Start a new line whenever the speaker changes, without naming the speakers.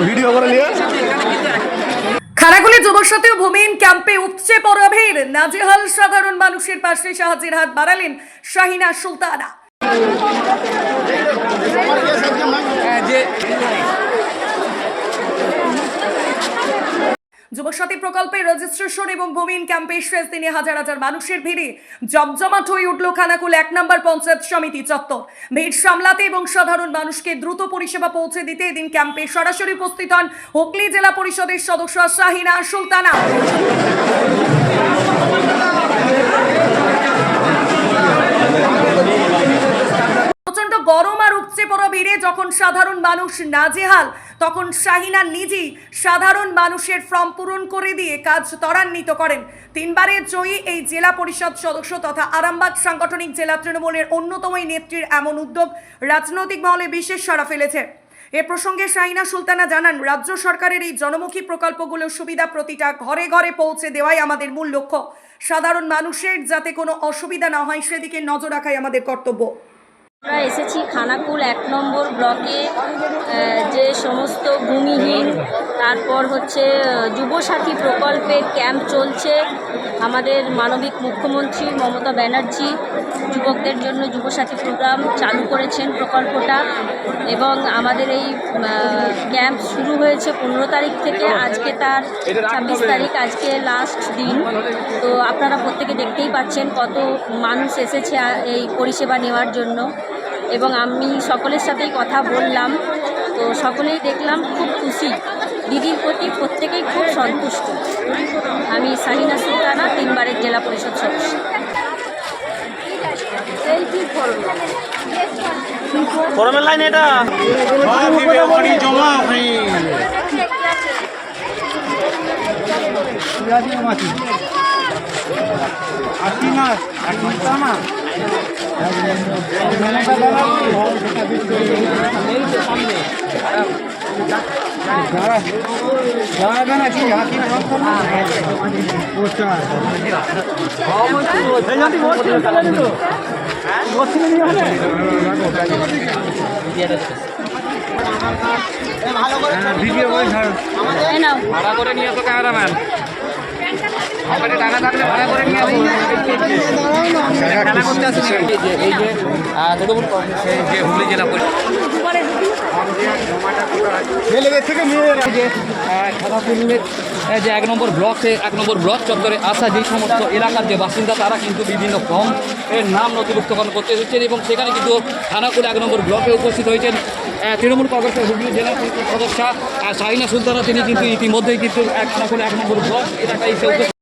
Video করে নিয়ে
খানাকুলে যুবসাথী ভূমিহীন ক্যাম্পে উপচে পড়া ভিড়, নাজেহাল সাধারণ মানুষের পাশে সাহায্যের হাত বাড়ালেন শাহিনা সুলতানা। যুবসাথী প্রকল্পের রেজিস্ট্রেশন এবং ভূমিহীন ক্যাম্পের শেষ দিনে হাজার হাজার মানুষের ভিড়ে জমজমাট হয়ে উঠল খানাকুল 1 নম্বর পঞ্চায়েত সমিতি চত্বর। ভিড় সামলাতে এবং সাধারণ মানুষকে দ্রুত পরিষেবা পৌঁছে দিতে এদিন ক্যাম্পে সরাসরি উপস্থিত হন হুগলি জেলা পরিষদের সদস্য শাহিনা সুলতানা। প্রচন্ড গরম আর উপচে পড়া ভিড়ে যখন সাধারণ মানুষ নাজেহাল, তখন শাহিনা নিজেই সাধারণ মানুষের ফর্ম পূরণ করে দিয়ে কাজ ত্বরান্বিত করেন। 3 বারের জয়ী এই জেলা পরিষদ সদস্য তথা আরামবাগ সাংগঠনিক জেলা তৃণমূলের অন্যতম এই নেত্রীর এমন উদ্যোগ রাজনৈতিক মহলে বিশেষ সাড়া ফেলেছে। এ প্রসঙ্গে শাহিনা সুলতানা জানান, রাজ্য সরকারের এই জনমুখী প্রকল্পগুলোর সুবিধা প্রতিটা ঘরে ঘরে পৌঁছে দেওয়াই আমাদের মূল লক্ষ্য। সাধারণ মানুষের যাতে কোনো অসুবিধা না হয় সেদিকে নজর রাখাই আমাদের কর্তব্য।
আমরা এসেছি খানাকুল 1 নম্বর ব্লকে যে সমস্ত ভূমিহীন, তারপর হচ্ছে যুবসাথী প্রকল্পের ক্যাম্প চলছে। আমাদের মানবিক মুখ্যমন্ত্রী মমতা ব্যানার্জি যুবকদের জন্য যুবসাথী প্রোগ্রাম চালু করেছেন প্রকল্পটা, এবং আমাদের এই ক্যাম্প শুরু হয়েছে 15 তারিখ থেকে, আজকে তার 26 তারিখ, আজকে লাস্ট দিন। তো আপনারা প্রত্যেকে দেখতেই পাচ্ছেন কত মানুষ এসেছে এই পরিষেবা নেওয়ার জন্য, এবং আমি সকলের সাথেই কথা বললাম, তো সকলেই দেখলাম খুব খুশি, দিদির প্রতি প্রত্যেকেই খুব সন্তুষ্ট। আমি শাহিনা সুলতানা, 3 বারের জেলা পরিষদ সদস্য।
ফরমের লাইন এটা জমা ভাড়া করে নিয়ে আসো ক্যামেরাম্যান, টাকা থাকলে ভাড়া করে নিয়ে আসো। খেলা করতে আসুন এই যে হুগলি জেলা ছেলেদের থেকে মেয়েরা যে খানাকুলের যে 1 নম্বর ব্লক চত্বরে আসা যে সমস্ত এলাকার যে বাসিন্দা, তারা কিন্তু বিভিন্ন ফর্ম এর নাম নথিভুক্তকরণ করতে এসেছেন, এবং সেখানে কিন্তু খানাকুল 1 নম্বর ব্লকে উপস্থিত হয়েছেন তৃণমূল কংগ্রেসের হুগলি জেলা পরিষদ সদস্য শাহিনা সুলতানা। তিনি কিন্তু ইতিমধ্যেই কিন্তু খানাকুল 1 নম্বর ব্লক এলাকায় এসে